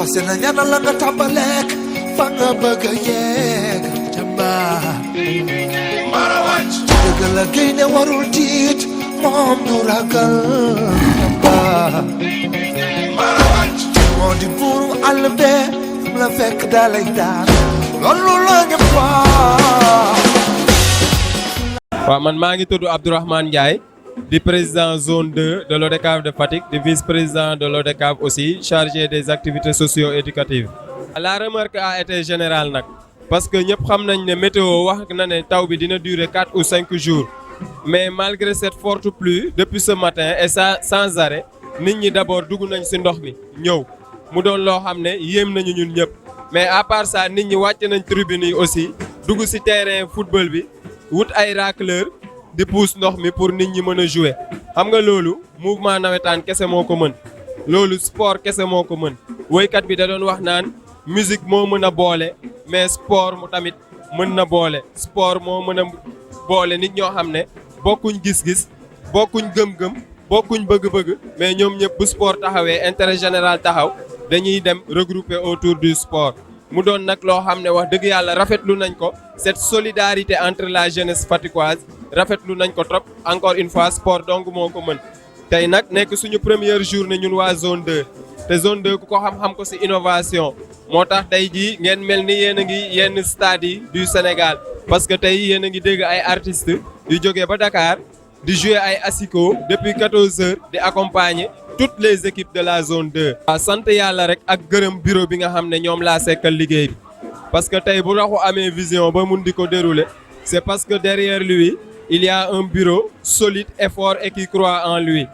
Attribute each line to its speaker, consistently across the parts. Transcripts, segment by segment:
Speaker 1: passé na ñaanal la nga tàmbaleek fa nga bëgg a yegg jàmbaar mara wàcc dëgg la gaynde warul tiit moom du ragal jàmbaar mara wàcc moo di buuru àll bee fu la fekk dalay daan loolu la ñëpp
Speaker 2: waaw man maa ngi tudd Abdourahmane Ndiaye di président zone 2 de l'ODCAV de Fatick di vice-président de l'ODCAV aussi chargé des activités socio-éducatives. La remarque a été générale nag parce que ñëpp xam nañ ne météo wax na ne taw bi dina durer 4 ou 5 jours mais malgré cette forte pluie depuis ce matin et ça sans arrêt nit ñi d'abord dugg nañ ci ndox mi ñëw mu doon loo xam ne yéem nañu ñun ñëpp mais à part ça nit ñi wàcc nañ tribune yi aussi dugg ci terrain football bi wut ay racleur di pousse ndox mi pour nit ñi mën a jouer xam nga loolu mouvement nawetaan kese moo ko mën loolu sport kese moo ko mën woykat bi da doon wax naan musique moo mën a boole mais sport mu tamit mën na boole sport moo mën a boole nit ñoo xam ne bokkuñ gis-gis bokkuñ gëm-gëm bokkuñ bëgg-bëgg mais ñoom ñëpp bu sport taxawee intérêt général taxaw dañuy dem regrouper autour du sport mu doon nag loo xam ne wax dëgg yàlla rafetlu nañ ko cette solidarité entre la jeunesse faticoise rafetlu nañ ko trop encore une fois sport donc moo ko mën tey nag nekk suñu première journée ñun waa zone 2 te zone 2 ku ko xam-xam ko ci innovation moo tax tey jii ngeen mel ni yéen a ngi yenn stades yi du Sénégal parce que tey yéen a ngi dégg ay artistes yu jógee ba Dakar di jouer ay asiko depuis 14 heures di accompagner toutes les équipes de la zone 2. waaw sant yàlla rek ak gërëm bureau bi nga xam ne ñoom laa sekkal liggéey bi parce que tey bu raxu amee vision ba mun di ko dérouler c'est parce que derrière lui il y a un bureau solide et fort et qui croit en lui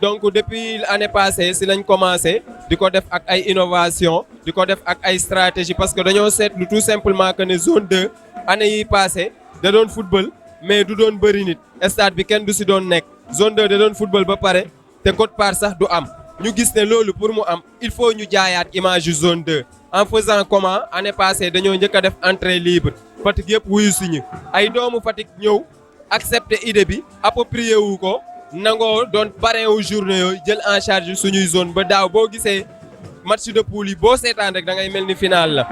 Speaker 2: donc depuis l'année passée si lañ commencé di ko def ak ay innovation di ko def ak ay stratégie parce que dañoo seetlu tout simplement que ne zone 2 année yi passé da doon football mais du doon bëri nit stade bi kenn du si doon nekk zone 2 da doon football ba pare te quote-part sax du am ñu gis ne loolu pour mu am il faut ñu jaayaat image yu zone 2 en faisant comment année passée dañoo njëkk a def entrée libre Fatick yëpp wuyu suñu ay doomu Fatick ñëw accepter idée bi approprié wu ko nangoo doon parrain wu journée yooyu jël en charge suñuy zone ba daaw boo gisee match de poule yi boo seetaan rek da ngay mel ni final la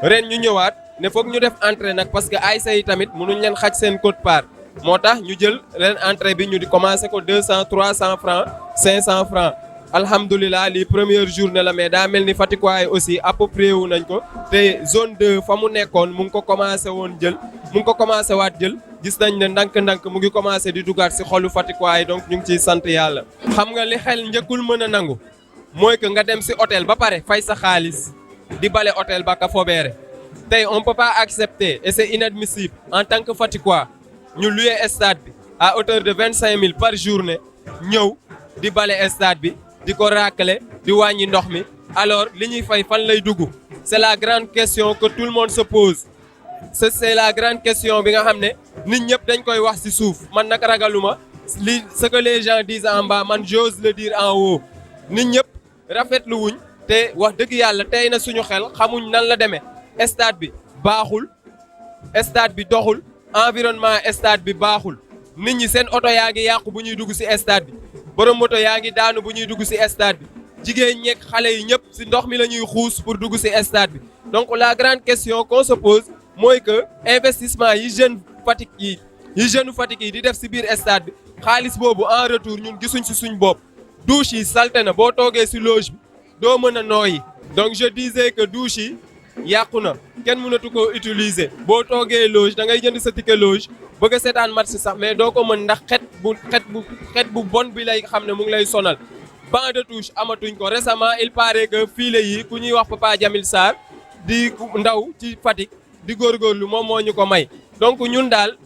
Speaker 2: ren ñu ñëwaat ne foog ñu def entrée nag parce que ASC yi tamit mënuñ leen xaj seen quote-part moo tax ñu jël ren entrée bi ñu di commencer ko 200 300 francs 500 francs alhamdulilah lii première journée la mais daa mel ni Fatickwaay aussi approprié wu nañ ko te zone 2 fa mu nekkoon mu ngi ko commencé woon jël mu ngi ko commencé waat jël gis nañ ne ndànk-ndànk mu ngi commencé di dugaat ci xolu Fatickwaay donc ñu ngi ciy sant yàlla. xam nga li xel njëkkul mën a nangu mooy que nga dem ci hôtel ba pare fay sa xaalis di bale hôtel ba ka fobeere tey on peut pas accepter et c'est inadmissible en tant que Fatickwa ñu louer stade bi à hauteur de 25 000 par journée ñëw di bale stade bi di ko racler di wàññi ndox mi alors li ñuy fay fan lay dugg c'est la grande question que tout le monde se pose c'est la grande question bi nga xam ne nit ñëpp dañ koy wax ci suuf man nag ragaluma li ce que les gens disent en bas man j'ose le dire en haut nit ñëpp rafetlu wuñ te wax dëgg yàlla tey na suñu xel xamuñ nan la demee stade bi baaxul stade bi doxul environnement stade bi baaxul nit ñi seen oto yaa ngi yàqu bu ñuy dugg ci stade bi borom moto yaa ngi daanu bu ñuy dugg ci stade bi jigéen ñeeg xale yi ñëpp ci ndox mi la ñuy xuus pour dugg ci stade bi donc la grande question qu'on se pose mooy que investissement yi jeune Fatick yi di def ci biir stade bi xaalis boobu en retour ñun gisuñ ci suñ bopp douche yi salte na boo toogee ci loge bi doo mën a nooyi donc je disais que douche yi yàqu na kenn mënatu ko utiliser boo toogee loge da ngay jënd sa ticket loge bëgg a seetaan match sax mais doo ko mën ndax xet bu bon bi lay xam ne mu ngi lay sonal banc de touche amatuñ ko récemment il paraît que filet yi ku ñuy wax Papa Jamil Sarr di ndaw ci Fatick di góorgóorlu moom moo ñu ko may donc ñun daal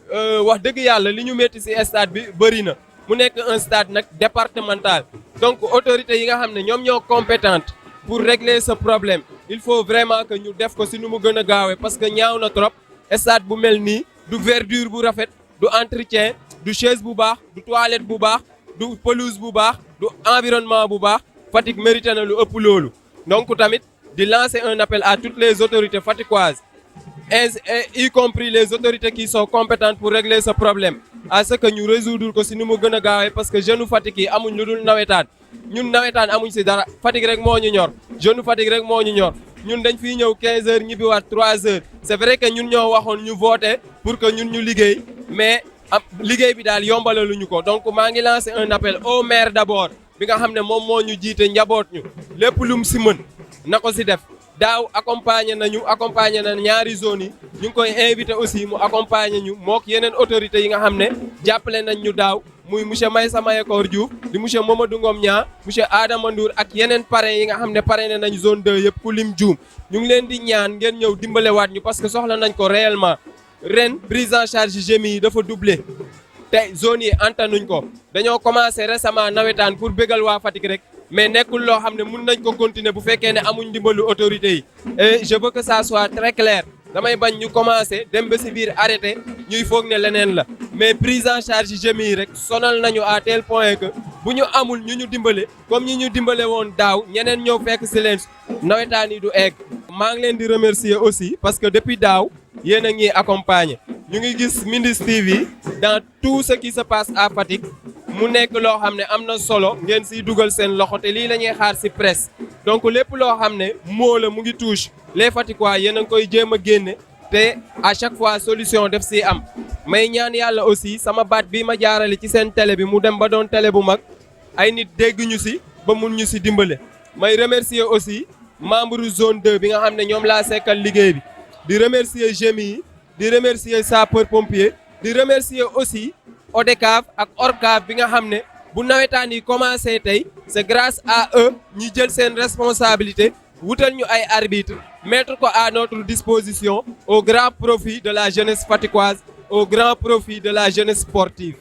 Speaker 2: wax dëgg yàlla li ñu métti ci stade bi bëri na mu nekk un stade nag départemental donc autorités yi nga xam ne ñoom ñoo compétente pour régler ce problème il faut vraiment que ñu def ko ci nu mu gën a gaawee parce que ñaaw na trop stade bu mel nii du verdure bu rafet du entretien du chaise bu baax du toilette bu baax du pelouse bu baax du environnement bu baax Fatick mérité na lu ëpp loolu donc tamit di lancer un appel à toutes les autorités fatickoises y compris les autorités qui sont compétentes pour régler ce problème à ce que ñu résoudre ko si ni mu gën a gaawee parce que jeune Fatick yi amuñ lu dul nawetaan ñun nawetaan amuñ si dara Fatick rek moo ñu ñor jeune Fatick rek moo ñu ñor ñun dañ fiy ñëw 15 heures ñibbiwaat 3 heures c'est vrai que ñun ñoo waxoon ñu voté pour que ñun ñu liggéey mais liggéey bi daal yombalaluñu ko donc maa ngi lancé un appel au maire d'abord bi nga xam ne moom moo ñu jiite njaboot ñu lépp lum si mën na ko si def daaw accompagner na ñaari zones yi ñu ngi koy invité aussi mu accompagner ñu mook yeneen autorités yi nga xam ne jàppale nañ ñu daaw muy monsieur Maysa Mayakor Diouf di monsieur Mamadou Ngom Niang monsieur Adama Ndour ak yeneen parrains yi nga xam ne parrainé nañ zone 2 yëpp ku lim juum ñu ngi leen di ñaan ngeen ñëw dimbalewaat ñu parce que soxla nañ ko réellement ren prise en charge GMI yi dafa doublé te zone yi antanuñ ko dañoo commencé récemment nawetaan pour bégal waa Fatick rek mais nekkul loo xam ne mun nañ ko continuer bu fekkee ne amuñ ndimbalu autorités yi et je veux que ça soit très clair damay bañ ñu commencé dem ba si biir arrêté ñuy foog ne leneen la mais prise en charge GMI yi rek sonal nañu à tel point que bu ñu amul ñu dimbale comme ñi ñu dimbale woon daaw ñeneen ñëw fekk si leen nawetaan yi du egg. maa ngi leen di remercier aussi parce que depuis daaw yéen a ngi accompagner ñu ngi gis Mindiss TV dans tout ce qui se passe à Fatick mu nekk loo xam ne am na solo ngeen siy dugal seen loxo te lii la ñuy xaar si presse donc lépp loo xam ne moo la mu ngi touche les Fatickois yéen a ngi koy jéem a génne te à chaque fois solution def si am may ñaan yàlla aussi sama baat bi ma jaarale ci seen télé bi mu dem ba doon télé bu mag ay nit dégg ñu si ba mun ñu si dimbale may remercier aussi membre zone 2 bi nga xam ne ñoom laa sekkal liggéey bi di remercier GMI yi di remercier sapeur pompier di remercier aussi ODCAV ak ORCAV bi nga xam ne bu nawetaan yi commencé tey c'est grâce à eux ñi jël seen responsabilité wutal ñu ay arbitres mettre ko à notre disposition au grand profit de la jeunesse fatickoise au grand profit de la jeunesse sportive.